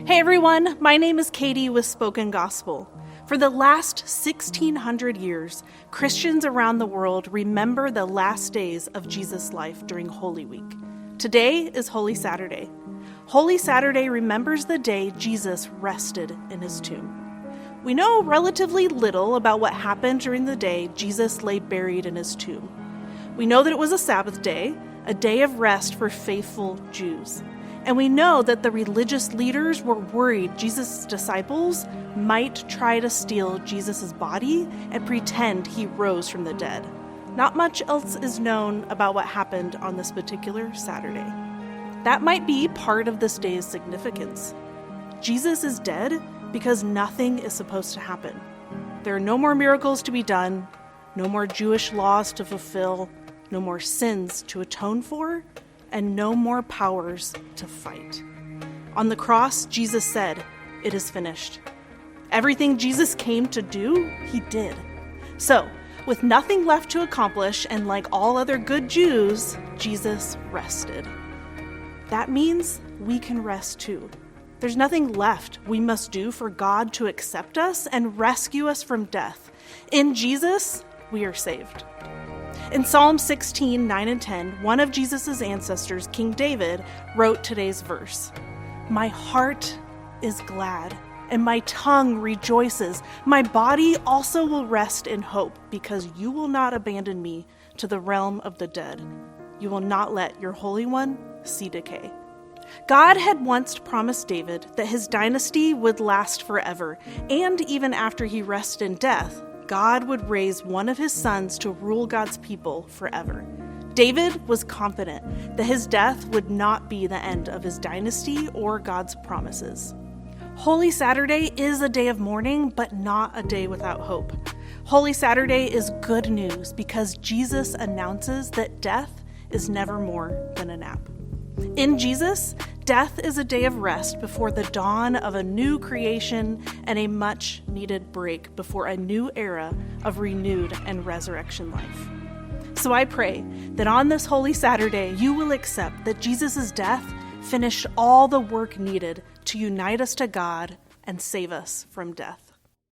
Hey everyone, my name is Katie with Spoken Gospel. For the last 1,600 years, Christians around the world remember the last days of Jesus' life during Holy Week. Today is Holy Saturday. Holy Saturday remembers the day Jesus rested in his tomb. We know relatively little about what happened during the day Jesus lay buried in his tomb. We know that it was a Sabbath day, a day of rest for faithful Jews. And we know that the religious leaders were worried Jesus' disciples might try to steal Jesus' body and pretend he rose from the dead. Not much else is known about what happened on this particular Saturday. That might be part of this day's significance. Jesus is dead because nothing is supposed to happen. There are no more miracles to be done, no more Jewish laws to fulfill, no more sins to atone for, and no more powers to fight. On the cross, Jesus said, "It is finished." Everything Jesus came to do, he did. So, with nothing left to accomplish, and like all other good Jews, Jesus rested. That means we can rest too. There's nothing left we must do for God to accept us and rescue us from death. In Jesus, we are saved. In Psalm 16, 9 and 10, one of Jesus' ancestors, King David, wrote today's verse. "My heart is glad, and my tongue rejoices. My body also will rest in hope, because you will not abandon me to the realm of the dead. You will not let your Holy One see decay." God had once promised David that his dynasty would last forever, and even after he rested in death, God would raise one of his sons to rule God's people forever. David was confident that his death would not be the end of his dynasty or God's promises. Holy Saturday is a day of mourning, but not a day without hope. Holy Saturday is good news because Jesus announces that death is never more than a nap. In Jesus, death is a day of rest before the dawn of a new creation and a much-needed break before a new era of renewed and resurrection life. So I pray that on this Holy Saturday, you will accept that Jesus' death finished all the work needed to unite us to God and save us from death.